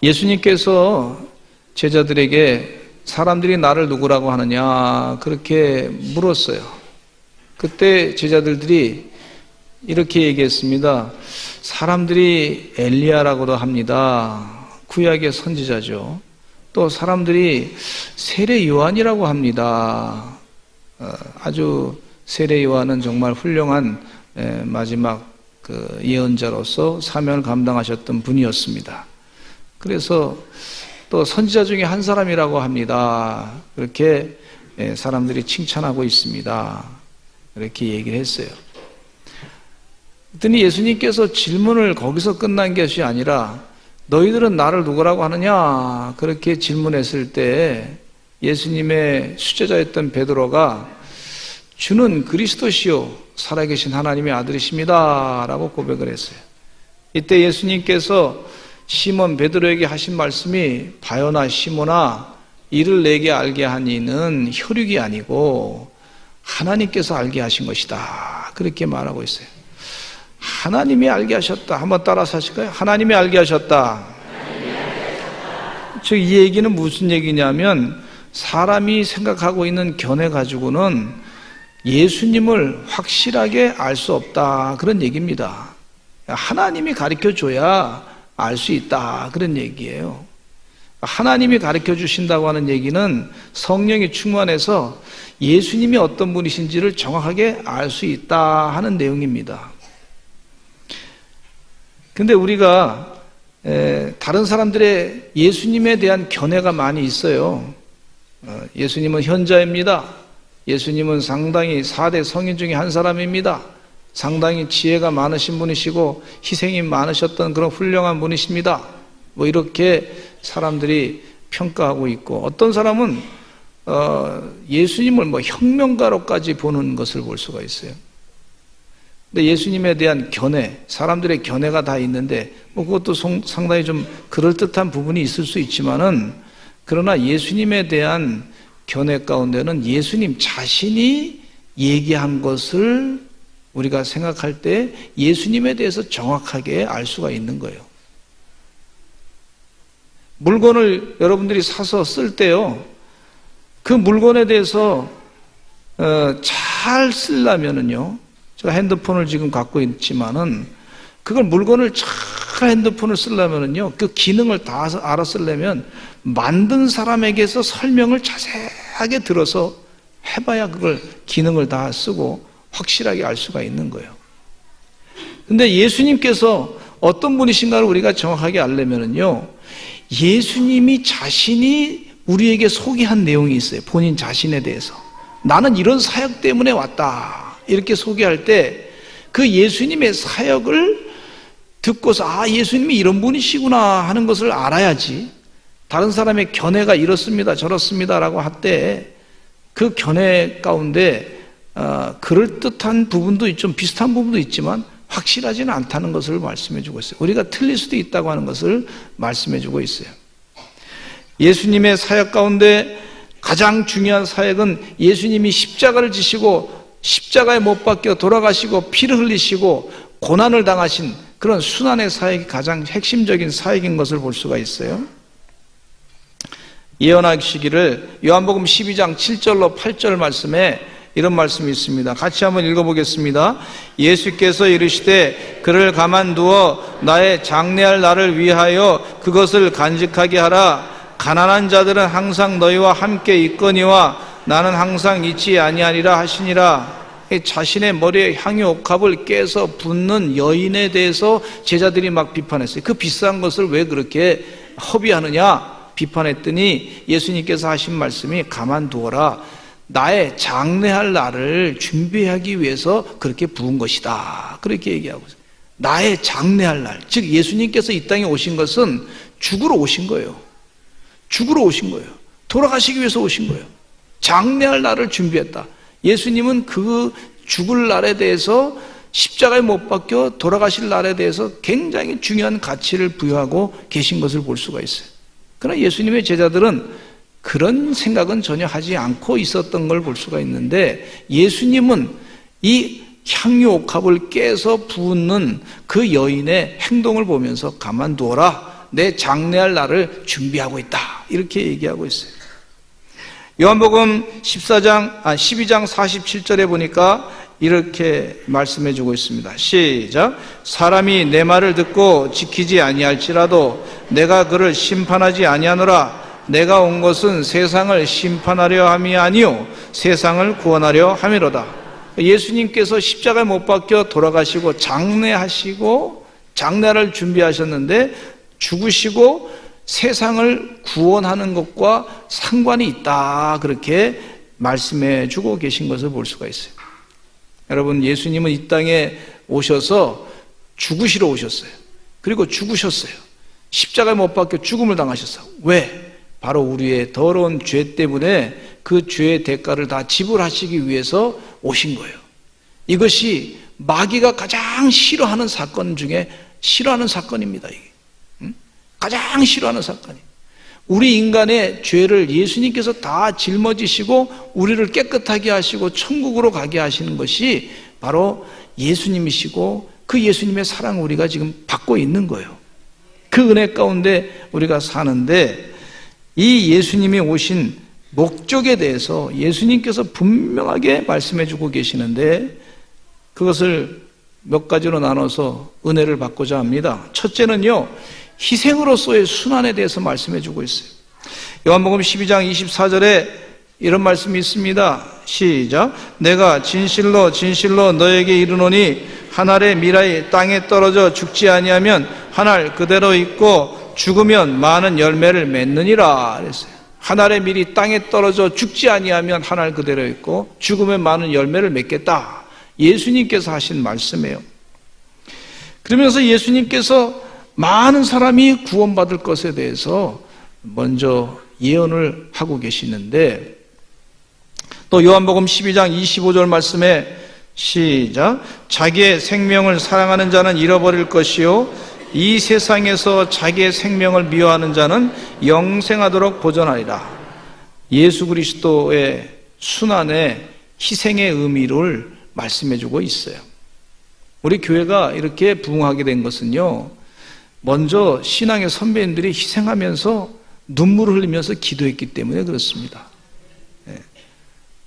예수님께서 제자들에게 사람들이 나를 누구라고 하느냐 그렇게 물었어요. 그때 제자들이 이렇게 얘기했습니다. 사람들이 엘리야라고도 합니다. 구약의 선지자죠. 또 사람들이 세례 요한이라고 합니다. 아주 세례 요한은 정말 훌륭한 마지막 예언자로서 사명을 감당하셨던 분이었습니다. 그래서 또 선지자 중에 한 사람이라고 합니다. 그렇게 사람들이 칭찬하고 있습니다. 이렇게 얘기를 했어요. 그랬더니 예수님께서 질문을 거기서 끝난 것이 아니라 너희들은 나를 누구라고 하느냐 그렇게 질문했을 때 예수님의 수제자였던 베드로가 주는 그리스도시요 살아계신 하나님의 아들이십니다 라고 고백을 했어요. 이때 예수님께서 시몬 베드로에게 하신 말씀이 바요나 시몬아 이를 내게 알게 한 이는 혈육이 아니고 하나님께서 알게 하신 것이다 그렇게 말하고 있어요. 하나님이 알게 하셨다. 한번 따라서 하실까요? 하나님이 알게 하셨다. 즉 이 얘기는 무슨 얘기냐면 사람이 생각하고 있는 견해 가지고는 예수님을 확실하게 알 수 없다 그런 얘기입니다. 하나님이 가르쳐줘야 알 수 있다 그런 얘기예요. 하나님이 가르쳐 주신다고 하는 얘기는 성령이 충만해서 예수님이 어떤 분이신지를 정확하게 알 수 있다 하는 내용입니다. 근데 우리가 다른 사람들의 예수님에 대한 견해가 많이 있어요. 예수님은 현자입니다. 예수님은 상당히 4대 성인 중에 한 사람입니다. 상당히 지혜가 많으신 분이시고 희생이 많으셨던 그런 훌륭한 분이십니다. 뭐 이렇게 사람들이 평가하고 있고 어떤 사람은 예수님을 뭐 혁명가로까지 보는 것을 볼 수가 있어요. 근데 예수님에 대한 견해, 사람들의 견해가 다 있는데 뭐 그것도 상당히 좀 그럴듯한 부분이 있을 수 있지만은 그러나 예수님에 대한 견해 가운데는 예수님 자신이 얘기한 것을 우리가 생각할 때 예수님에 대해서 정확하게 알 수가 있는 거예요. 물건을 여러분들이 사서 쓸 때요, 그 물건에 대해서 잘 쓰려면은요, 제가 핸드폰을 지금 갖고 있지만은 그걸 물건을 잘 핸드폰을 쓰려면은요, 그 기능을 다 알아 쓰려면 만든 사람에게서 설명을 자세하게 들어서 해봐야 그걸 기능을 다 쓰고 확실하게 알 수가 있는 거예요. 근데 예수님께서 어떤 분이신가를 우리가 정확하게 알려면은요, 예수님이 자신이 우리에게 소개한 내용이 있어요. 본인 자신에 대해서. 나는 이런 사역 때문에 왔다. 이렇게 소개할 때 그 예수님의 사역을 듣고서 아, 예수님이 이런 분이시구나 하는 것을 알아야지. 다른 사람의 견해가 이렇습니다, 저렇습니다 라고 할 때 그 견해 가운데 그럴듯한 부분도 좀 비슷한 부분도 있지만 확실하지는 않다는 것을 말씀해 주고 있어요. 우리가 틀릴 수도 있다고 하는 것을 말씀해 주고 있어요. 예수님의 사역 가운데 가장 중요한 사역은 예수님이 십자가를 지시고 십자가에 못 박혀 돌아가시고 피를 흘리시고 고난을 당하신 그런 순환의 사역이 가장 핵심적인 사역인 것을 볼 수가 있어요. 예언하시기를 요한복음 12장 7절로 8절 말씀에 이런 말씀이 있습니다. 같이 한번 읽어보겠습니다. 예수께서 이르시되 그를 가만두어 나의 장래할 날을 위하여 그것을 간직하게 하라. 가난한 자들은 항상 너희와 함께 있거니와 나는 항상 있지 아니하리라 하시니라. 자신의 머리에 향유옥합을 깨서 붓는 여인에 대해서 제자들이 막 비판했어요. 그 비싼 것을 왜 그렇게 허비하느냐 비판했더니 예수님께서 하신 말씀이 가만두어라. 나의 장래할 날을 준비하기 위해서 그렇게 부은 것이다. 그렇게 얘기하고 있어요. 나의 장래할 날, 즉 예수님께서 이 땅에 오신 것은 죽으러 오신 거예요. 죽으러 오신 거예요. 돌아가시기 위해서 오신 거예요. 장래할 날을 준비했다. 예수님은 그 죽을 날에 대해서 십자가에 못 박혀 돌아가실 날에 대해서 굉장히 중요한 가치를 부여하고 계신 것을 볼 수가 있어요. 그러나 예수님의 제자들은 그런 생각은 전혀 하지 않고 있었던 걸 볼 수가 있는데 예수님은 이 향유옥합을 깨서 부는 그 여인의 행동을 보면서 가만두어라. 내 장래할 날을 준비하고 있다. 이렇게 얘기하고 있어요. 요한복음 12장 47절에 보니까 이렇게 말씀해 주고 있습니다. 시작. 사람이 내 말을 듣고 지키지 아니할지라도 내가 그를 심판하지 아니하노라. 내가 온 것은 세상을 심판하려 함이 아니요 세상을 구원하려 함이로다. 예수님께서 십자가에 못 박혀 돌아가시고 장례하시고 장례를 준비하셨는데 죽으시고 세상을 구원하는 것과 상관이 있다. 그렇게 말씀해 주고 계신 것을 볼 수가 있어요. 여러분, 예수님은 이 땅에 오셔서 죽으시러 오셨어요. 그리고 죽으셨어요. 십자가에 못 박혀 죽음을 당하셨어요. 왜? 바로 우리의 더러운 죄 때문에 그 죄의 대가를 다 지불하시기 위해서 오신 거예요. 이것이 마귀가 가장 싫어하는 사건 중에 싫어하는 사건입니다. 이게. 가장 싫어하는 사건이에요. 우리 인간의 죄를 예수님께서 다 짊어지시고 우리를 깨끗하게 하시고 천국으로 가게 하시는 것이 바로 예수님이시고 그 예수님의 사랑을 우리가 지금 받고 있는 거예요. 그 은혜 가운데 우리가 사는데 이 예수님이 오신 목적에 대해서 예수님께서 분명하게 말씀해 주고 계시는데 그것을 몇 가지로 나눠서 은혜를 받고자 합니다. 첫째는요, 희생으로서의 순환에 대해서 말씀해 주고 있어요. 요한복음 12장 24절에 이런 말씀이 있습니다. 시작. 내가 진실로 진실로 너에게 이르노니 한 알의 밀이 땅에 떨어져 죽지 아니하면 한 알 그대로 있고 죽으면 많은 열매를 맺느니라 그랬어요. 한 알의 밀이 땅에 떨어져 죽지 아니하면 한 알 그대로 있고 죽으면 많은 열매를 맺겠다. 예수님께서 하신 말씀이에요. 그러면서 예수님께서 많은 사람이 구원받을 것에 대해서 먼저 예언을 하고 계시는데 또 요한복음 12장 25절 말씀에 시작. 자기의 생명을 사랑하는 자는 잃어버릴 것이요 이 세상에서 자기의 생명을 미워하는 자는 영생하도록 보존하리라. 예수 그리스도의 순환의 희생의 의미를 말씀해 주고 있어요. 우리 교회가 이렇게 부흥하게 된 것은요, 먼저 신앙의 선배님들이 희생하면서 눈물을 흘리면서 기도했기 때문에 그렇습니다.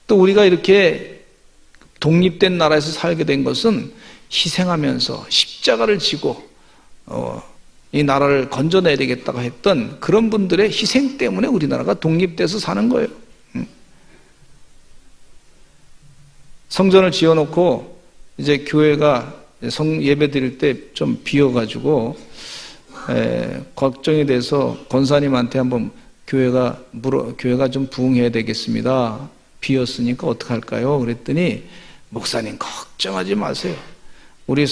또 우리가 이렇게 독립된 나라에서 살게 된 것은 희생하면서 십자가를 지고 이 나라를 건져내야 되겠다고 했던 그런 분들의 희생 때문에 우리나라가 독립돼서 사는 거예요. 성전을 지어놓고 이제 교회가 예배 드릴 때 좀 비어가지고 걱정이 돼서 권사님한테 한번 교회가 좀 부흥해야 되겠습니다. 비었으니까 어떡할까요? 그랬더니 목사님 걱정하지 마세요. 우리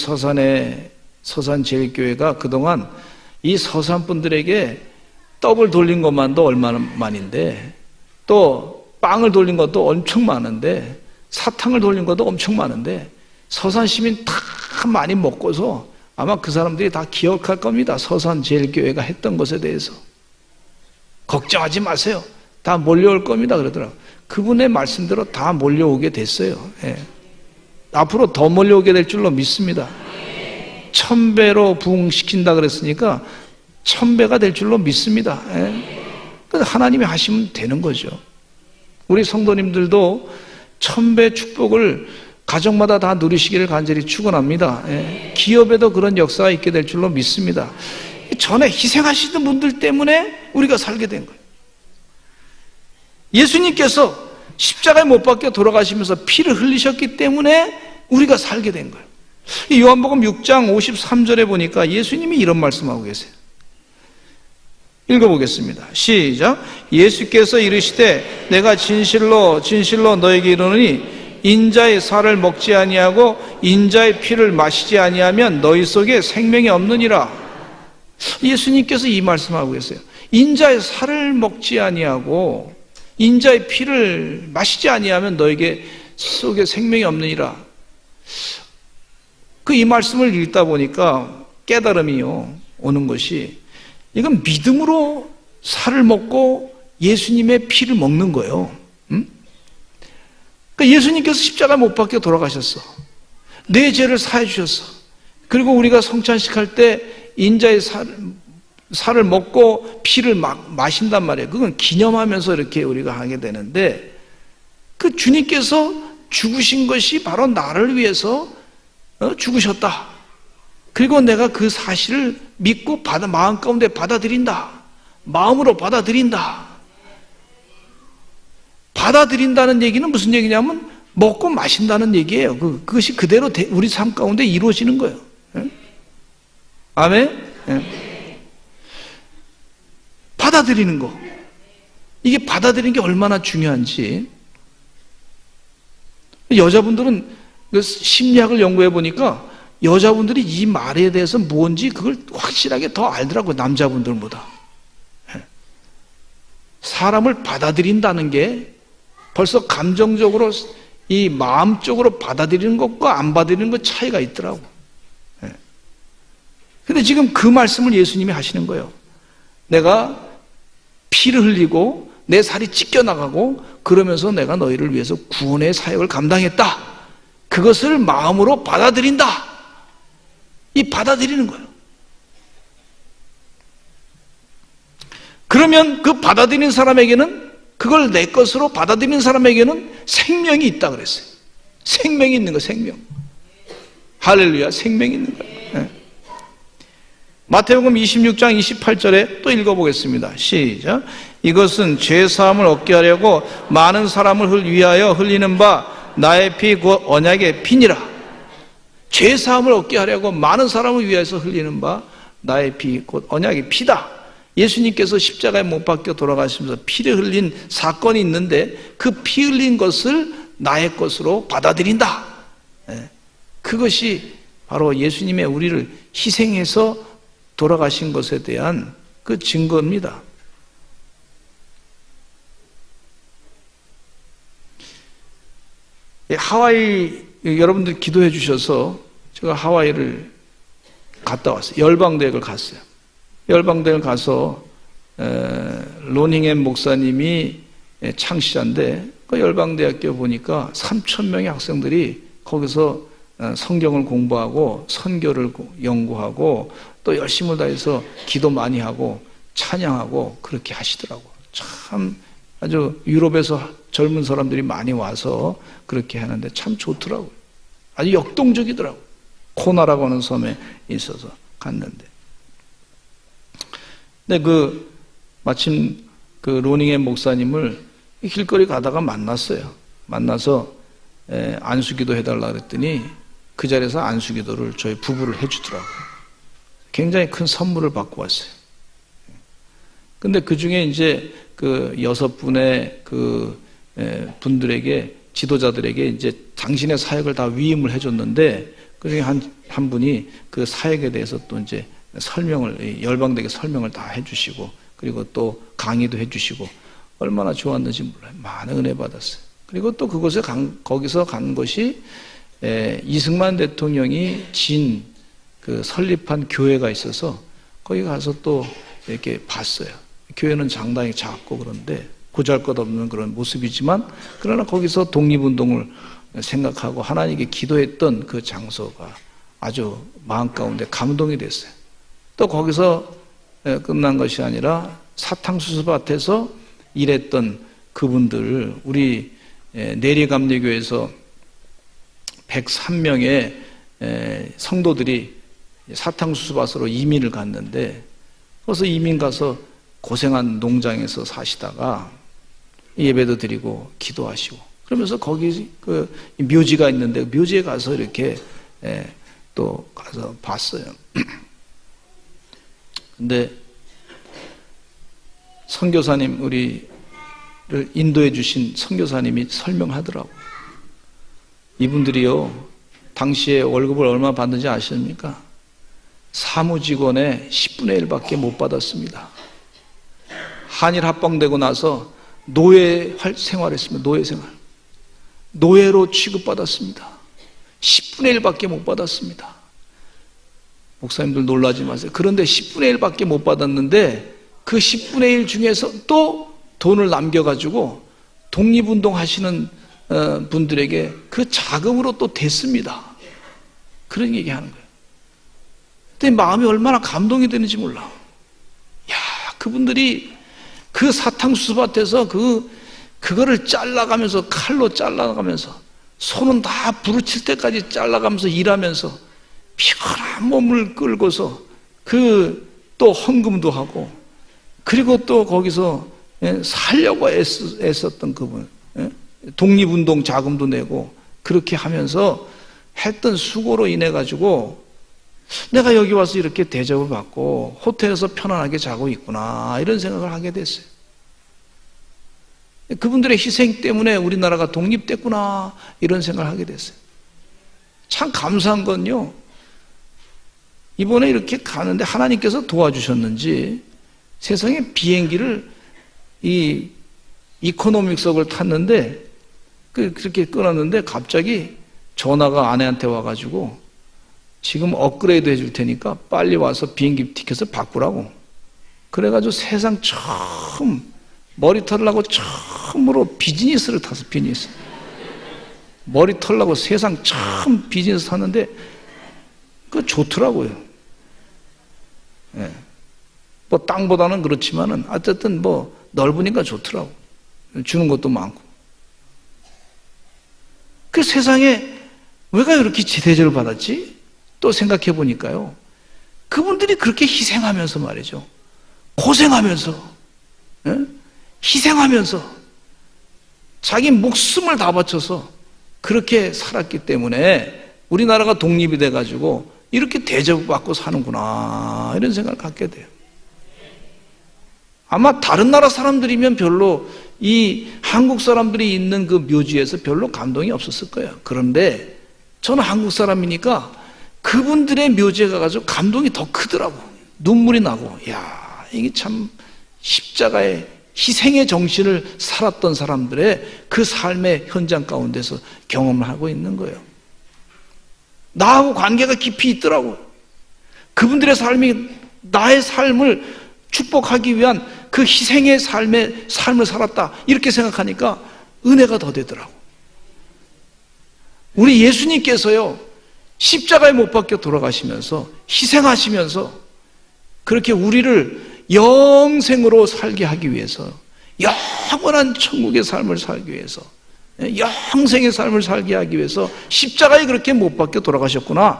서산제일교회가 그동안 이 서산분들에게 떡을 돌린 것만도 얼마만인데 또 빵을 돌린 것도 엄청 많은데 사탕을 돌린 것도 엄청 많은데 서산 시민 다 많이 먹고서 아마 그 사람들이 다 기억할 겁니다. 서산제일교회가 했던 것에 대해서. 걱정하지 마세요. 다 몰려올 겁니다. 그러더라고요. 그분의 말씀대로 다 몰려오게 됐어요. 예. 앞으로 더 몰려오게 될 줄로 믿습니다. 1000배로 부흥시킨다 그랬으니까 1000배가 될 줄로 믿습니다. 예. 하나님이 하시면 되는 거죠. 우리 성도님들도 1000배 축복을 가정마다 다 누리시기를 간절히 축원합니다. 예. 기업에도 그런 역사가 있게 될 줄로 믿습니다. 전에 희생하시던 분들 때문에 우리가 살게 된 거예요. 예수님께서 십자가에 못 박혀 돌아가시면서 피를 흘리셨기 때문에 우리가 살게 된 거예요. 요한복음 6장 53절에 보니까 예수님이 이런 말씀하고 계세요. 읽어보겠습니다. 시작. 예수께서 이르시되 내가 진실로 진실로 너에게 이르노니 인자의 살을 먹지 아니하고 인자의 피를 마시지 아니하면 너희 속에 생명이 없느니라. 예수님께서 이 말씀하고 계세요. 인자의 살을 먹지 아니하고 인자의 피를 마시지 아니하면 너에게 속에 생명이 없느니라. 이 말씀을 읽다 보니까 깨달음이요 오는 것이, 이건 믿음으로 살을 먹고 예수님의 피를 먹는 거예요. 그러니까 예수님께서 십자가 못 박혀 돌아가셨어. 내 죄를 사해 주셨어. 그리고 우리가 성찬식 할 때 인자의 살 살을 먹고 피를 마신단 말이에요. 그건 기념하면서 이렇게 우리가 하게 되는데, 그 주님께서 죽으신 것이 바로 나를 위해서 죽으셨다. 그리고 내가 그 사실을 믿고 마음 가운데 받아들인다. 마음으로 받아들인다. 받아들인다는 얘기는 무슨 얘기냐면 먹고 마신다는 얘기예요. 그것이 그대로 우리 삶 가운데 이루어지는 거예요. 아멘? 받아들이는 거. 이게 받아들이는 게 얼마나 중요한지. 여자분들은 심리학을 연구해 보니까 여자분들이 이 말에 대해서 뭔지 그걸 확실하게 더 알더라고요. 남자분들보다. 사람을 받아들인다는 게 벌써 감정적으로 이 마음적으로 받아들이는 것과 안 받아들이는 것 차이가 있더라고. 근데 지금 그 말씀을 예수님이 하시는 거예요. 내가 피를 흘리고 내 살이 찢겨나가고 그러면서 내가 너희를 위해서 구원의 사역을 감당했다. 그것을 마음으로 받아들인다. 이 받아들이는 거예요. 그러면 그 받아들이는 사람에게는, 그걸 내 것으로 받아들이는 사람에게는 생명이 있다 그랬어요. 생명이 있는 거예요. 생명. 할렐루야. 생명이 있는 거예요. 마태복음 26장 28절에 또 읽어보겠습니다. 시작. 이것은 죄사함을 얻게 하려고 많은 사람을 위하여 흘리는 바 나의 피 곧 언약의 피니라. 죄사함을 얻게 하려고 많은 사람을 위해서 흘리는 바 나의 피 곧 언약의 피다. 예수님께서 십자가에 못 박혀 돌아가시면서 피를 흘린 사건이 있는데 그 피 흘린 것을 나의 것으로 받아들인다. 그것이 바로 예수님의 우리를 희생해서 돌아가신 것에 대한 그 증거입니다. 하와이, 여러분들 기도해 주셔서 제가 하와이를 갔다 왔어요. 열방대학을 갔어요. 열방대학을 가서 로닝햄 목사님이 창시자인데 그 열방대학교 보니까 3,000명의 학생들이 거기서 성경을 공부하고 선교를 연구하고 또 열심을 다해서 기도 많이 하고 찬양하고 그렇게 하시더라고요. 참 아주 유럽에서 젊은 사람들이 많이 와서 그렇게 하는데 참 좋더라고요. 아주 역동적이더라고요. 코나라고 하는 섬에 있어서 갔는데. 근데 마침 로닝햄 목사님을 길거리 가다가 만났어요. 만나서 안수기도 해달라 그랬더니 그 자리에서 안수기도를 저희 부부를 해주더라고요. 굉장히 큰 선물을 받고 왔어요. 근데 그 중에 이제 그 6분의 분들에게, 지도자들에게 이제 당신의 사역을 다 위임을 해줬는데 그 중에 한 분이 그 사역에 대해서 또 이제 열방대에 설명을 다 해주시고 그리고 또 강의도 해주시고 얼마나 좋았는지 몰라요. 많은 은혜 받았어요. 그리고 또 거기서 간 것이 이승만 대통령이 설립한 교회가 있어서 거기 가서 또 이렇게 봤어요. 교회는 상당히 작고 그런데 보잘것없는 그런 모습이지만 그러나 거기서 독립운동을 생각하고 하나님께 기도했던 그 장소가 아주 마음 가운데 감동이 됐어요. 또 거기서 끝난 것이 아니라 사탕수수밭에서 일했던 그분들, 우리 내리감리교에서 103명의 성도들이 사탕수수밭으로 이민을 갔는데 거기서 이민 가서 고생한 농장에서 사시다가 예배도 드리고 기도하시고 그러면서 거기 묘지가 있는데 묘지에 가서 이렇게 또 가서 봤어요. 근데 선교사님, 우리를 인도해 주신 선교사님이 설명하더라고. 이분들이요, 당시에 월급을 얼마 받는지 아십니까? 사무직원의 10분의 1밖에 못 받았습니다. 한일 합방되고 나서 노예 생활했습니다. 노예 생활. 노예로 취급받았습니다. 10분의 1밖에 못 받았습니다. 목사님들 놀라지 마세요. 그런데 10분의 1밖에 못 받았는데 그 10분의 1 중에서 또 돈을 남겨가지고 독립운동 하시는 분들에게 그 자금으로 또 됐습니다. 그런 얘기 하는 거예요. 근데 마음이 얼마나 감동이 되는지 몰라. 그분들이 그 사탕수수밭에서 그거를 잘라가면서, 칼로 잘라가면서, 손은 다 부르칠 때까지 잘라가면서 일하면서 피곤한 몸을 끌고서 또 헌금도 하고, 그리고 또 거기서 살려고 애썼던 그분, 독립운동 자금도 내고 그렇게 하면서 했던 수고로 인해 가지고 내가 여기 와서 이렇게 대접을 받고 호텔에서 편안하게 자고 있구나, 이런 생각을 하게 됐어요. 그분들의 희생 때문에 우리나라가 독립됐구나, 이런 생각을 하게 됐어요. 참 감사한 건요, 이번에 이렇게 가는데 하나님께서 도와주셨는지 세상에 비행기를 이코노믹석을 탔는데 그렇게 끊었는데 갑자기 전화가 아내한테 와가지고 지금 업그레이드 해줄 테니까 빨리 와서 비행기 티켓을 바꾸라고. 그래가지고 세상 처음 머리 털라고 처음으로 비즈니스를 탔어. 비즈니스 머리 털라고 세상 처음 비즈니스 탔는데 그거 좋더라고요. 예. 뭐 땅보다는 그렇지만은 어쨌든 뭐 넓으니까 좋더라고. 주는 것도 많고. 그 세상에 왜가 이렇게 대접을 받았지? 또 생각해 보니까요, 그분들이 그렇게 희생하면서 말이죠, 고생하면서, 희생하면서 자기 목숨을 다 바쳐서 그렇게 살았기 때문에 우리나라가 독립이 돼가지고 이렇게 대접받고 사는구나, 이런 생각을 갖게 돼요. 아마 다른 나라 사람들이면 별로 이 한국 사람들이 있는 그 묘지에서 별로 감동이 없었을 거예요. 그런데 저는 한국 사람이니까 그분들의 묘지에 가가지고 감동이 더 크더라고. 눈물이 나고, 야, 이게 참 십자가의 희생의 정신을 살았던 사람들의 그 삶의 현장 가운데서 경험을 하고 있는 거예요. 나하고 관계가 깊이 있더라고요. 그분들의 삶이 나의 삶을 축복하기 위한 그 희생의 삶을 살았다, 이렇게 생각하니까 은혜가 더 되더라고. 우리 예수님께서요, 십자가에 못 박혀 돌아가시면서 희생하시면서 그렇게 우리를 영생으로 살게 하기 위해서, 영원한 천국의 삶을 살기 위해서, 영생의 삶을 살게 하기 위해서 십자가에 그렇게 못 박혀 돌아가셨구나.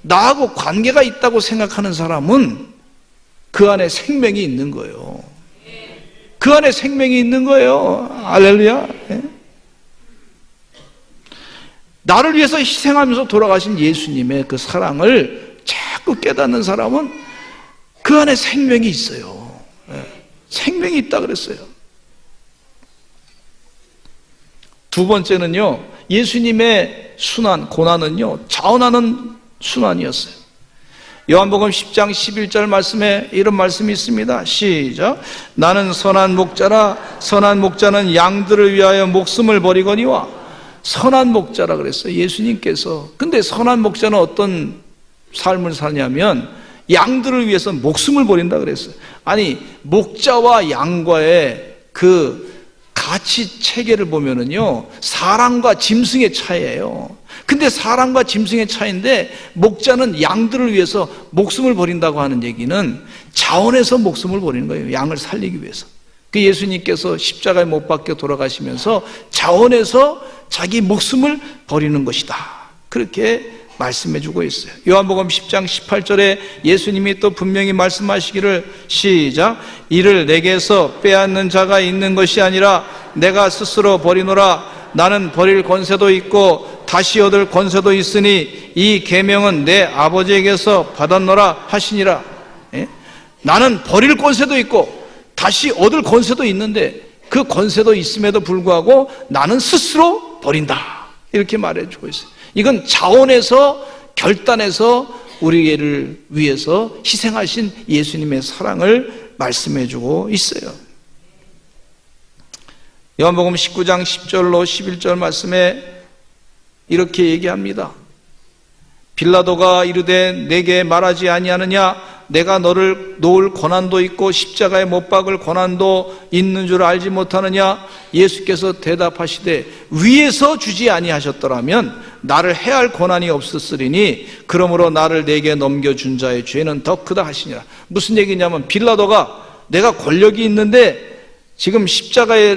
나하고 관계가 있다고 생각하는 사람은 그 안에 생명이 있는 거예요. 그 안에 생명이 있는 거예요. 할렐루야. 나를 위해서 희생하면서 돌아가신 예수님의 그 사랑을 자꾸 깨닫는 사람은 그 안에 생명이 있어요. 생명이 있다 그랬어요. 두 번째는요, 예수님의 순환, 고난은요, 자원하는 순환이었어요. 요한복음 10장 11절 말씀에 이런 말씀이 있습니다. 시작. 나는 선한 목자라, 선한 목자는 양들을 위하여 목숨을 버리거니와. 선한 목자라 그랬어요, 예수님께서. 근데 선한 목자는 어떤 삶을 사냐면 양들을 위해서 목숨을 버린다 그랬어요. 아니, 목자와 양과의 그 가치 체계를 보면은요, 사람과 짐승의 차이예요. 근데 사람과 짐승의 차이인데, 목자는 양들을 위해서 목숨을 버린다고 하는 얘기는 자원해서 목숨을 버리는 거예요. 양을 살리기 위해서. 그 예수님께서 십자가에 못 박혀 돌아가시면서 자원해서 자기 목숨을 버리는 것이다, 그렇게 말씀해 주고 있어요. 요한복음 10장 18절에 예수님이 또 분명히 말씀하시기를, 시작. 이를 내게서 빼앗는 자가 있는 것이 아니라 내가 스스로 버리노라. 나는 버릴 권세도 있고 다시 얻을 권세도 있으니 이 계명은 내 아버지에게서 받았노라 하시니라. 나는 버릴 권세도 있고 다시 얻을 권세도 있는데 그 권세도 있음에도 불구하고 나는 스스로 버린다, 이렇게 말해주고 있어요. 이건 자원해서, 결단해서 우리를 위해서 희생하신 예수님의 사랑을 말씀해주고 있어요. 요한복음 19장 10절로 11절 말씀에 이렇게 얘기합니다. 빌라도가 이르되 내게 말하지 아니하느냐? 내가 너를 놓을 고난도 있고 십자가에 못 박을 고난도 있는 줄 알지 못하느냐? 예수께서 대답하시되 위에서 주지 아니하셨더라면 나를 해할 고난이 없었으리니 그러므로 나를 내게 넘겨준 자의 죄는 더 크다 하시니라. 무슨 얘기냐면 빌라도가 내가 권력이 있는데 지금 십자가에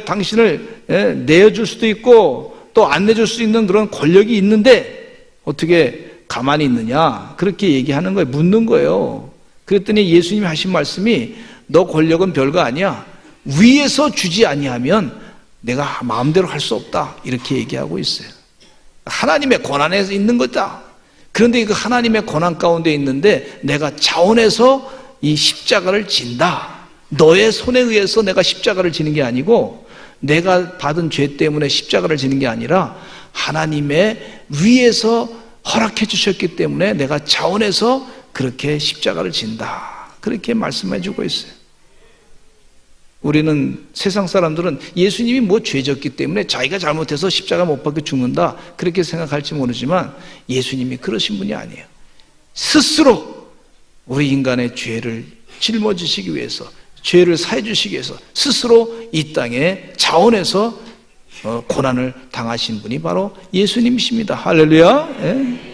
당신을 내어줄 수도 있고 또 안 내줄 수 있는 그런 권력이 있는데 어떻게 가만히 있느냐, 그렇게 얘기하는 거예요. 묻는 거예요. 그랬더니 예수님이 하신 말씀이 너 권력은 별거 아니야. 위에서 주지 아니하면 내가 마음대로 할 수 없다, 이렇게 얘기하고 있어요. 하나님의 권한에 있는 거다. 그런데 그 하나님의 권한 가운데 있는데 내가 자원해서 이 십자가를 진다. 너의 손에 의해서 내가 십자가를 지는 게 아니고 내가 받은 죄 때문에 십자가를 지는 게 아니라 하나님의 위에서 허락해 주셨기 때문에 내가 자원해서 그렇게 십자가를 진다, 그렇게 말씀해 주고 있어요. 우리는, 세상 사람들은 예수님이 뭐 죄졌기 때문에 자기가 잘못해서 십자가 못 박혀 죽는다, 그렇게 생각할지 모르지만 예수님이 그러신 분이 아니에요. 스스로 우리 인간의 죄를 짊어지시기 위해서, 죄를 사해 주시기 위해서 스스로 이 땅에 자원해서 고난을 당하신 분이 바로 예수님이십니다. 할렐루야. 예.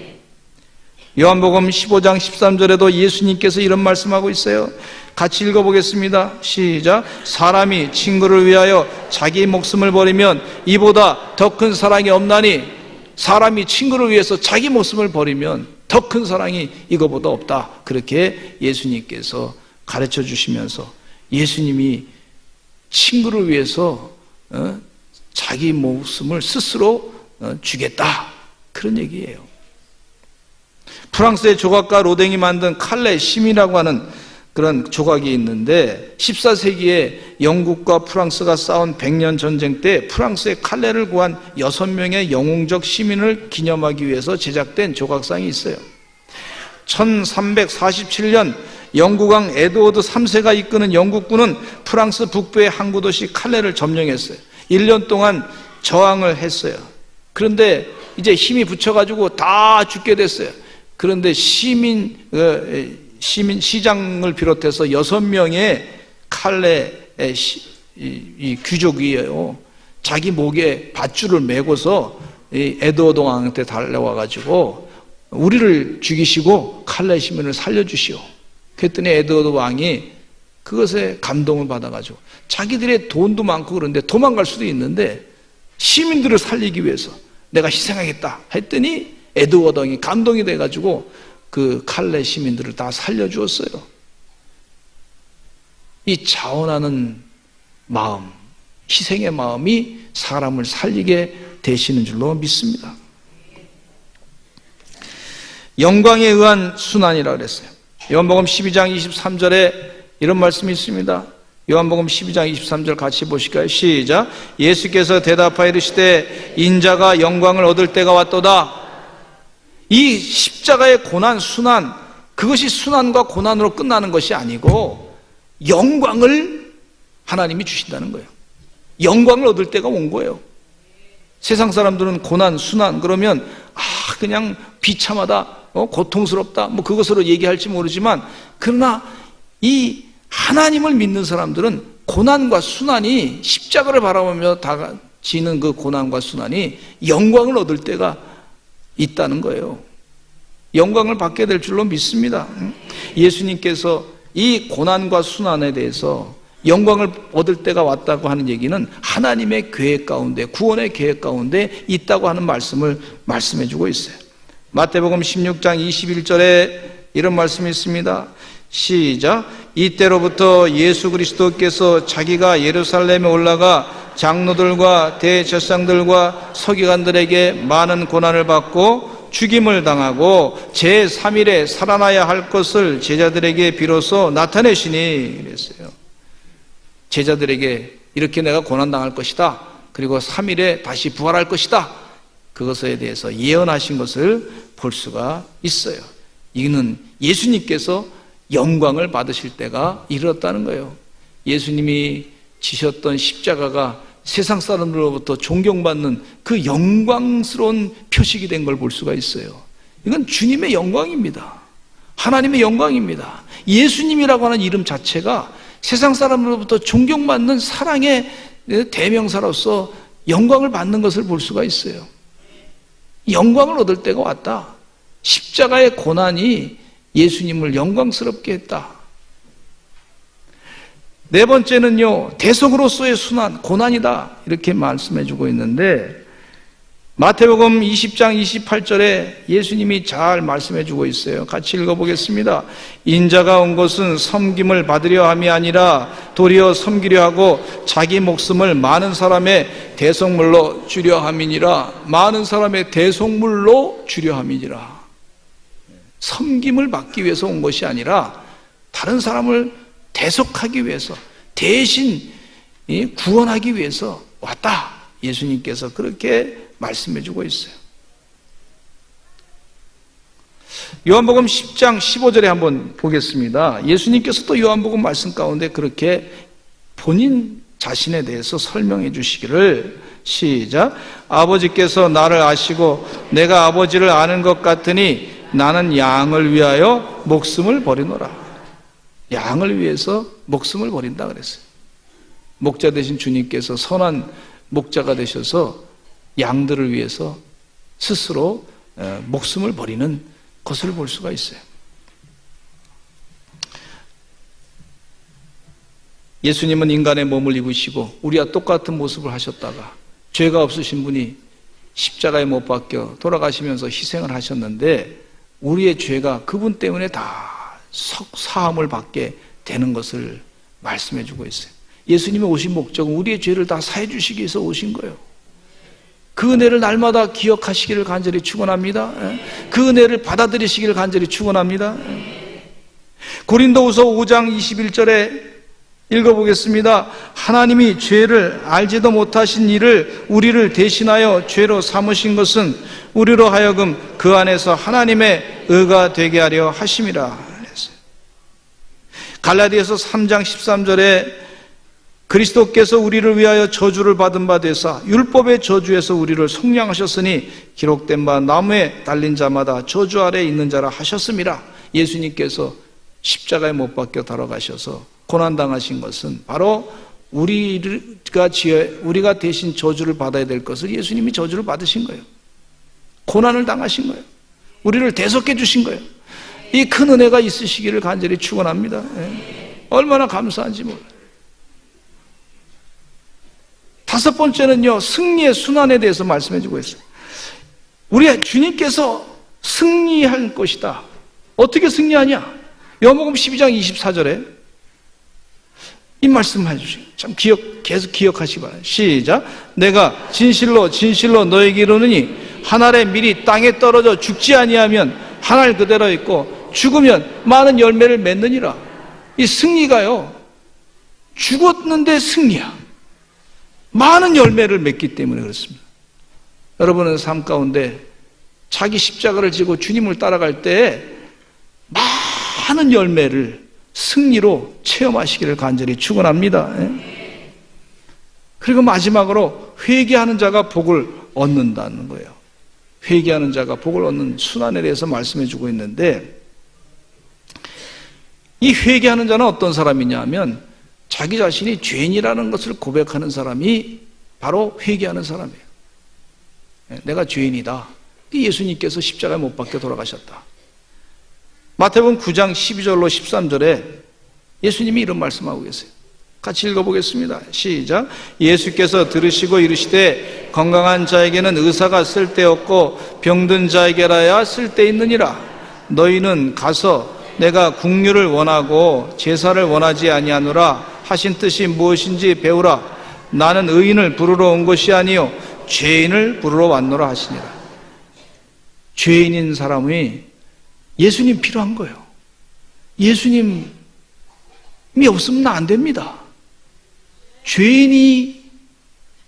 요한복음 15장 13절에도 예수님께서 이런 말씀하고 있어요. 같이 읽어보겠습니다. 시작. 사람이 친구를 위하여 자기 목숨을 버리면 이보다 더 큰 사랑이 없나니, 사람이 친구를 위해서 자기 목숨을 버리면 더 큰 사랑이 이거보다 없다, 그렇게 예수님께서 가르쳐 주시면서 예수님이 친구를 위해서 자기 목숨을 스스로 주겠다, 그런 얘기예요. 프랑스의 조각가 로댕이 만든 칼레 심이라고 하는 그런 조각이 있는데 14세기에 영국과 프랑스가 싸운 100년 전쟁 때 프랑스의 칼레를 구한 6명의 영웅적 시민을 기념하기 위해서 제작된 조각상이 있어요. 1347년 영국왕 에드워드 3세가 이끄는 영국군은 프랑스 북부의 항구 도시 칼레를 점령했어요. 1년 동안 저항을 했어요. 그런데 이제 힘이 붙여가지고 다 죽게 됐어요. 그런데 시장을 비롯해서 6명의 칼레의 이 귀족이에요. 자기 목에 밧줄을 메고서 이 에드워드 왕한테 달려와가지고 우리를 죽이시고 칼레 시민을 살려주시오. 그랬더니 에드워드 왕이 그것에 감동을 받아가지고 자기들의 돈도 많고 그런데 도망갈 수도 있는데 시민들을 살리기 위해서 내가 희생하겠다 했더니 에드워드 왕이 감동이 돼가지고 그 칼레 시민들을 다 살려주었어요. 이 자원하는 마음, 희생의 마음이 사람을 살리게 되시는 줄로 믿습니다. 영광에 의한 순환이라고 그랬어요. 요한복음 12장 23절에 이런 말씀이 있습니다. 요한복음 12장 23절 같이 보실까요? 시작. 예수께서 대답하여 이르시되 인자가 영광을 얻을 때가 왔도다. 이 십자가의 고난, 순환, 그것이 순환과 고난으로 끝나는 것이 아니고 영광을 하나님이 주신다는 거예요. 영광을 얻을 때가 온 거예요. 세상 사람들은 고난, 순환 그러면 그냥 비참하다, 고통스럽다, 뭐 그것으로 얘기할지 모르지만, 그러나 이 하나님을 믿는 사람들은 고난과 순환이, 십자가를 바라보며 지는 그 고난과 순환이 영광을 얻을 때가 있다는 거예요. 영광을 받게 될 줄로 믿습니다. 예수님께서 이 고난과 순환에 대해서 영광을 얻을 때가 왔다고 하는 얘기는 하나님의 계획 가운데, 구원의 계획 가운데 있다고 하는 말씀을 말씀해 주고 있어요. 마태복음 16장 21절에 이런 말씀이 있습니다. 시작. 이때로부터 예수 그리스도께서 자기가 예루살렘에 올라가 장로들과 대제사장들과 서기관들에게 많은 고난을 받고 죽임을 당하고 제3일에 살아나야 할 것을 제자들에게 비로소 나타내시니, 그랬어요. 제자들에게 이렇게 내가 고난당할 것이다, 그리고 3일에 다시 부활할 것이다, 그것에 대해서 예언하신 것을 볼 수가 있어요. 이는 예수님께서 영광을 받으실 때가 이르렀다는 거예요. 예수님이 지셨던 십자가가 세상 사람들로부터 존경받는 그 영광스러운 표식이 된 걸 볼 수가 있어요. 이건 주님의 영광입니다. 하나님의 영광입니다. 예수님이라고 하는 이름 자체가 세상 사람들로부터 존경받는 사랑의 대명사로서 영광을 받는 것을 볼 수가 있어요. 영광을 얻을 때가 왔다. 십자가의 고난이 예수님을 영광스럽게 했다. 네 번째는요, 대속으로서의 순환, 고난이다, 이렇게 말씀해 주고 있는데, 마태복음 20장 28절에 예수님이 잘 말씀해 주고 있어요. 같이 읽어보겠습니다. 인자가 온 것은 섬김을 받으려 함이 아니라 도리어 섬기려 하고 자기 목숨을 많은 사람의 대속물로 주려 함이니라. 많은 사람의 대속물로 주려 함이니라. 섬김을 받기 위해서 온 것이 아니라 다른 사람을 대속하기 위해서, 대신 구원하기 위해서 왔다. 예수님께서 그렇게 말씀해 주고 있어요. 요한복음 10장 15절에 한번 보겠습니다. 예수님께서 또 요한복음 말씀 가운데 그렇게 본인 자신에 대해서 설명해 주시기를, 시작. 아버지께서 나를 아시고 내가 아버지를 아는 것 같으니 나는 양을 위하여 목숨을 버리노라. 양을 위해서 목숨을 버린다 그랬어요. 목자 되신 주님께서 선한 목자가 되셔서 양들을 위해서 스스로 목숨을 버리는 것을 볼 수가 있어요. 예수님은 인간의 몸을 입으시고 우리와 똑같은 모습을 하셨다가 죄가 없으신 분이 십자가에 못 박혀 돌아가시면서 희생을 하셨는데, 우리의 죄가 그분 때문에 다 사함을 받게 되는 것을 말씀해 주고 있어요. 예수님이 오신 목적은 우리의 죄를 다 사해 주시기 위해서 오신 거예요. 그 은혜를 날마다 기억하시기를 간절히 축원합니다. 그 은혜를 받아들이시기를 간절히 축원합니다. 고린도후서 5장 21절에 읽어보겠습니다. 하나님이 죄를 알지도 못하신 이를 우리를 대신하여 죄로 삼으신 것은 우리로 하여금 그 안에서 하나님의 의가 되게 하려 하심이라. 갈라디아서 3장 13절에 그리스도께서 우리를 위하여 저주를 받은 바 되사 율법의 저주에서 우리를 속량하셨으니 기록된 바 나무에 달린 자마다 저주 아래 있는 자라 하셨음이라. 예수님께서 십자가에 못 박혀 돌아가셔서 고난당하신 것은 바로 우리가 대신 저주를 받아야 될 것을 예수님이 저주를 받으신 거예요. 고난을 당하신 거예요. 우리를 대속해 주신 거예요. 이 큰 은혜가 있으시기를 간절히 축원합니다. 얼마나 감사한지 몰라요. 다섯 번째는요, 승리의 순환에 대해서 말씀해 주고 있어요. 우리 주님께서 승리할 것이다. 어떻게 승리하냐? 요한복음 12장 24절에 이 말씀을 해주세요. 참 계속 기억하시기 바랍니다. 시작. 내가 진실로 진실로 너에게 이르노니 한 알의 밀이 땅에 떨어져 죽지 아니하면 한 알 그대로 있고 죽으면 많은 열매를 맺느니라. 이 승리가요, 죽었는데 승리야. 많은 열매를 맺기 때문에 그렇습니다. 여러분은 삶 가운데 자기 십자가를 지고 주님을 따라갈 때 많은 열매를 승리로 체험하시기를 간절히 축원합니다. 그리고 마지막으로 회개하는 자가 복을 얻는다는 거예요. 회개하는 자가 복을 얻는 순환에 대해서 말씀해 주고 있는데, 이 회개하는 자는 어떤 사람이냐 하면 자기 자신이 죄인이라는 것을 고백하는 사람이 바로 회개하는 사람이에요. 내가 죄인이다. 예수님께서 십자가에 못 박혀 돌아가셨다. 마태복음 9장 12절로 13절에 예수님이 이런 말씀하고 계세요. 같이 읽어보겠습니다. 시작. 예수께서 들으시고 이르시되 건강한 자에게는 의사가 쓸데없고 병든 자에게라야 쓸데있느니라. 너희는 가서 내가 국류를 원하고 제사를 원하지 아니하노라 하신 뜻이 무엇인지 배우라. 나는 의인을 부르러 온 것이 아니요 죄인을 부르러 왔노라 하시니라. 죄인인 사람이 예수님 필요한 거예요. 예수님이 없으면 나 안 됩니다.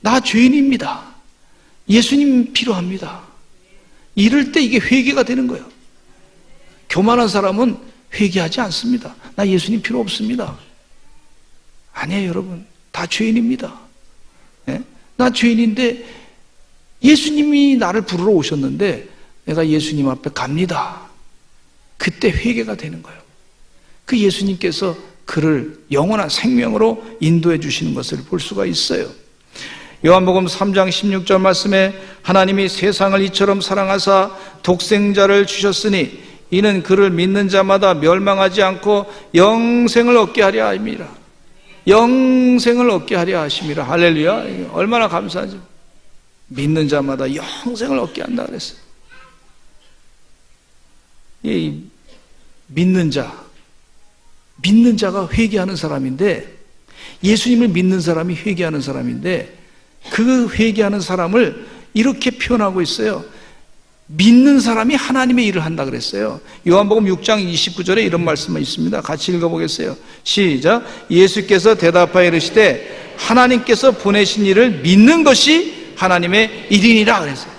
나 죄인입니다. 예수님 필요합니다. 이럴 때 이게 회개가 되는 거예요. 교만한 사람은 회개하지 않습니다. 나 예수님 필요 없습니다. 아니에요, 여러분. 다 죄인입니다. 나 죄인인데 예수님이 나를 부르러 오셨는데 내가 예수님 앞에 갑니다. 그때 회개가 되는 거예요. 그 예수님께서 그를 영원한 생명으로 인도해 주시는 것을 볼 수가 있어요. 요한복음 3장 16절 말씀에 하나님이 세상을 이처럼 사랑하사 독생자를 주셨으니 이는 그를 믿는 자마다 멸망하지 않고 영생을 얻게 하려 함이라. 영생을 얻게 하려 하심이라. 할렐루야. 얼마나 감사하죠. 믿는 자마다 영생을 얻게 한다 그랬어요. 이 믿는 자가 회개하는 사람인데, 예수님을 믿는 사람이 회개하는 사람인데, 그 회개하는 사람을 이렇게 표현하고 있어요. 믿는 사람이 하나님의 일을 한다 그랬어요. 요한복음 6장 29절에 이런 말씀이 있습니다. 같이 읽어보겠어요. 시작. 예수께서 대답하여 이르시되 하나님께서 보내신 일을 믿는 것이 하나님의 일이니라 그랬어요.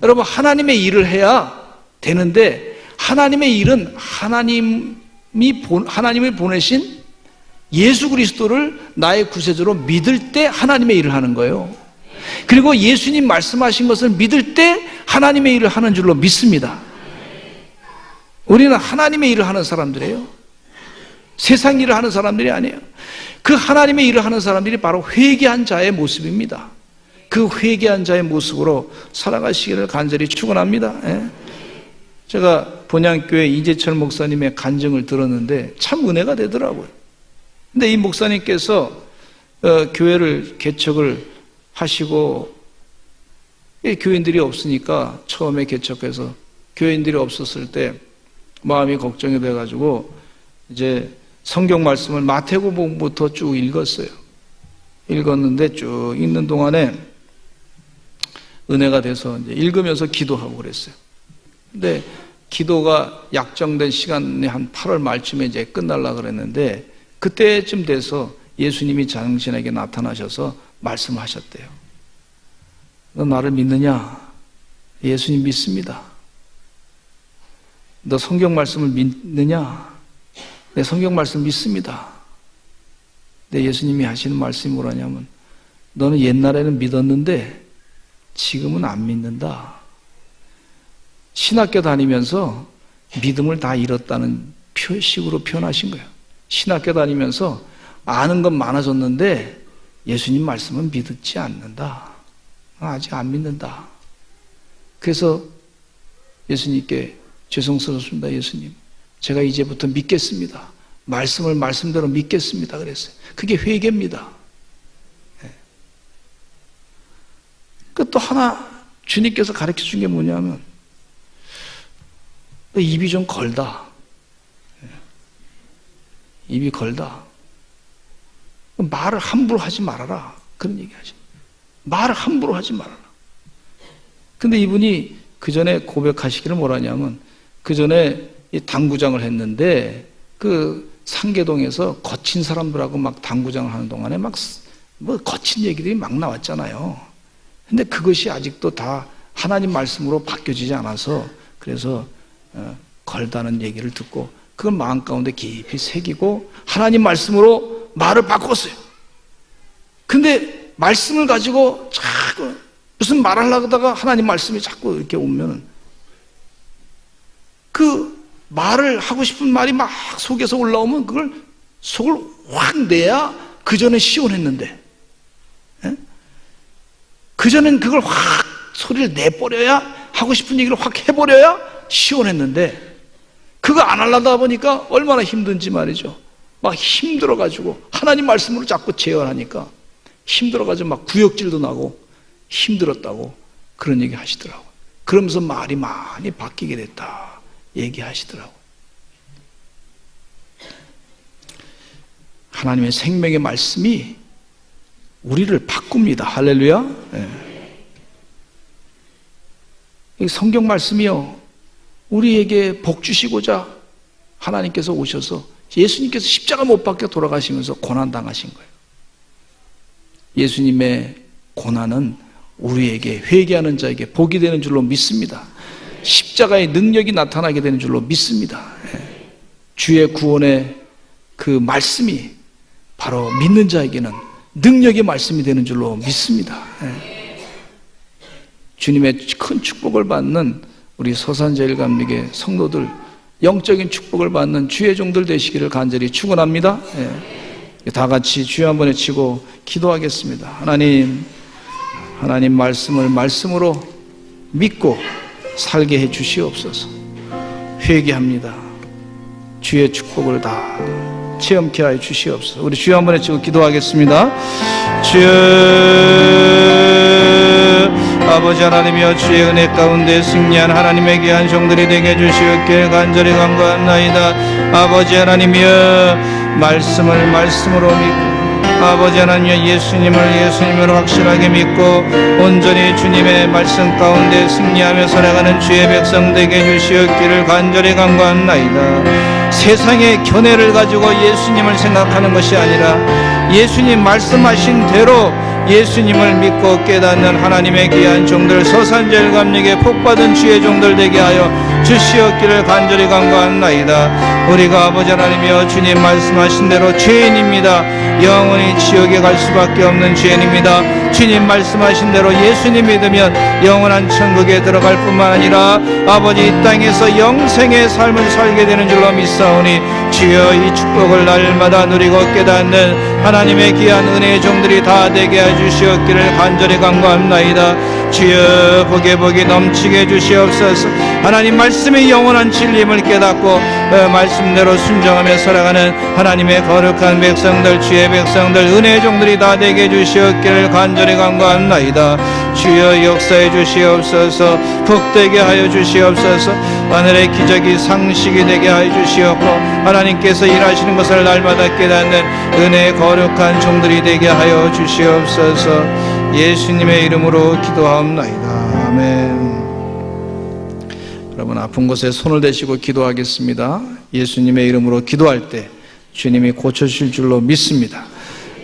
여러분, 하나님의 일을 해야 되는데, 하나님의 일은 하나님을 보내신 예수 그리스도를 나의 구세주로 믿을 때 하나님의 일을 하는 거예요. 그리고 예수님 말씀하신 것을 믿을 때 하나님의 일을 하는 줄로 믿습니다. 우리는 하나님의 일을 하는 사람들이에요. 세상 일을 하는 사람들이 아니에요. 그 하나님의 일을 하는 사람들이 바로 회개한 자의 모습입니다. 그 회개한 자의 모습으로 살아가시기를 간절히 축원합니다. 제가 본향교회 이재철 목사님의 간증을 들었는데 참 은혜가 되더라고요. 근데 이 목사님께서 교회를 개척을 하시고, 교인들이 없으니까 처음에 개척해서 교인들이 없었을 때 마음이 걱정이 돼가지고 이제 성경 말씀을 마태복음부터 쭉 읽었어요. 읽었는데 쭉 읽는 동안에 은혜가 돼서 이제 읽으면서 기도하고 그랬어요. 근데 기도가 약정된 시간이 한 8월 말쯤에 이제 끝날라 그랬는데, 그때쯤 돼서 예수님이 당신에게 나타나셔서 말씀하셨대요. 너 나를 믿느냐? 예수님 믿습니다. 너 성경 말씀을 믿느냐? 내 성경 말씀 믿습니다. 근데 예수님이 하시는 말씀이 뭐라냐면, 너는 옛날에는 믿었는데 지금은 안 믿는다. 신학교 다니면서 믿음을 다 잃었다는 식으로 표현하신 거예요. 신학교 다니면서 아는 건 많아졌는데 예수님 말씀은 믿지 않는다. 아직 안 믿는다. 그래서 예수님께 죄송스럽습니다. 예수님, 제가 이제부터 믿겠습니다. 말씀을 말씀대로 믿겠습니다. 그랬어요. 그게 회개입니다. 그 또 하나 주님께서 가르쳐 준 게 뭐냐면, 너 입이 좀 걸다. 입이 걸다. 말을 함부로 하지 말아라. 그런 얘기 하죠. 말을 함부로 하지 말아라. 근데 이분이 그 전에 고백하시기를 뭐라냐면, 그 전에 당구장을 했는데 그 상계동에서 거친 사람들하고 막 당구장을 하는 동안에 막 뭐 거친 얘기들이 막 나왔잖아요. 근데 그것이 아직도 다 하나님 말씀으로 바뀌어지지 않아서, 그래서 걸다는 얘기를 듣고 그걸 마음 가운데 깊이 새기고 하나님 말씀으로 말을 바꿨어요. 근데 말씀을 가지고 자꾸 무슨 말하려고 하다가 하나님 말씀이 자꾸 이렇게 오면 그 말을 하고 싶은 말이 막 속에서 올라오면 그걸 속을 확 내야 그전에 시원했는데, 그전엔 그걸 확 소리를 내버려야, 하고 싶은 얘기를 확 해버려야 시원했는데, 그거 안 하려다 보니까 얼마나 힘든지 말이죠. 막 힘들어가지고 하나님 말씀으로 자꾸 제어하니까 힘들어가지고 막 구역질도 나고 힘들었다고 그런 얘기 하시더라고요. 그러면서 말이 많이 바뀌게 됐다 얘기하시더라고요. 하나님의 생명의 말씀이 우리를 바꿉니다. 할렐루야. 이 성경 말씀이요, 우리에게 복 주시고자 하나님께서 오셔서 예수님께서 십자가 못 박혀 돌아가시면서 고난당하신 거예요. 예수님의 고난은 우리에게, 회개하는 자에게 복이 되는 줄로 믿습니다. 십자가의 능력이 나타나게 되는 줄로 믿습니다. 주의 구원의 그 말씀이 바로 믿는 자에게는 능력의 말씀이 되는 줄로 믿습니다. 주님의 큰 축복을 받는 우리 서산제일감리교 성도들, 영적인 축복을 받는 주의 종들 되시기를 간절히 축원합니다. 다 같이 주여 한번 외치고 기도하겠습니다. 하나님 말씀을 말씀으로 믿고 살게 해 주시옵소서. 회개합니다. 주의 축복을 다 체험케 하여 주시옵소서. 우리 주여 한번 외치고 기도하겠습니다. 주여, 아버지 하나님이여, 주의 은혜 가운데 승리한 하나님의 귀한 종들이 되게 해주시옵길 간절히 간구하나이다. 아버지 하나님이여, 말씀을 말씀으로 믿고, 아버지 하나님 예수님을 예수님으로 확실하게 믿고 온전히 주님의 말씀 가운데 승리하며 살아가는 주의 백성 되게 해주시옵기를 간절히 간구하나이다. 세상의 견해를 가지고 예수님을 생각하는 것이 아니라 예수님 말씀하신 대로 예수님을 믿고 깨닫는 하나님의 귀한 종들, 서산제일감력에 복받은 주의 종들 되게 하여 주시옵기를 간절히 간구하나이다. 우리가 아버지 하나님이여, 주님 말씀하신 대로 죄인입니다. 영원히 지옥에 갈 수밖에 없는 죄인입니다. 주님 말씀하신 대로 예수님 믿으면 영원한 천국에 들어갈 뿐만 아니라 아버지 이 땅에서 영생의 삶을 살게 되는 줄로 믿사오니 주여, 이 축복을 날마다 누리고 깨닫는 하나님의 귀한 은혜의 종들이 다 되게 해주시옵기를 간절히 간구합나이다. 주여, 복이 넘치게 해주시옵소서. 하나님 말씀의 영원한 진리임을 깨닫고 말씀대로 순종하며 살아가는 하나님의 거룩한 백성들, 주의 백성들, 은혜의 종들이 다 되게 해주시옵기를 간절히 간구합나이다. 주여, 역사해 주시옵소서. 복되게 하여 주시옵소서. 하늘의 기적이 상식이 되게 하여 주시옵고 하나님께서 일하시는 것을 날마다 깨닫는 은혜의 거룩한 종들이 되게 하여 주시옵소서. 예수님의 이름으로 기도하옵나이다. 아멘. 여러분, 아픈 곳에 손을 대시고 기도하겠습니다. 예수님의 이름으로 기도할 때 주님이 고쳐주실 줄로 믿습니다.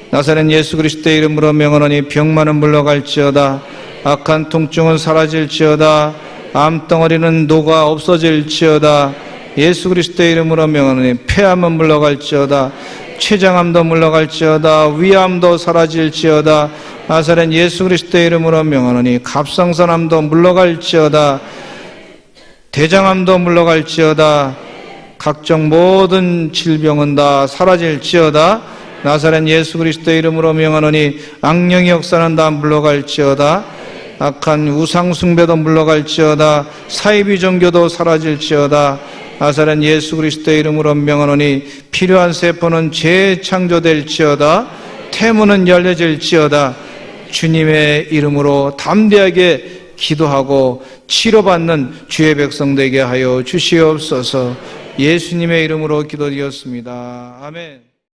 나사렛 예수 그리스도의 이름으로 명하노니 병만은 물러갈지어다. 악한 통증은 사라질지어다. 암덩어리는 녹아 없어질지어다. 예수 그리스도의 이름으로 명하노니 폐암은 물러갈지어다. 췌장암도 물러갈지어다. 위암도 사라질지어다. 나사렛 예수 그리스도의 이름으로 명하노니 갑상선암도 물러갈지어다. 대장암도 물러갈지어다. 각종 모든 질병은 다 사라질지어다. 나사렛 예수 그리스도의 이름으로 명하노니 악령의 역사는 다 물러갈지어다. 악한 우상 숭배도 물러갈지어다. 사이비 종교도 사라질지어다. 나사렛 예수 그리스도의 이름으로 명하노니 필요한 세포는 재창조될지어다. 태문은 열려질지어다. 주님의 이름으로 담대하게 기도하고 치료받는 주의 백성 되게 하여 주시옵소서. 예수님의 이름으로 기도드렸습니다. 아멘.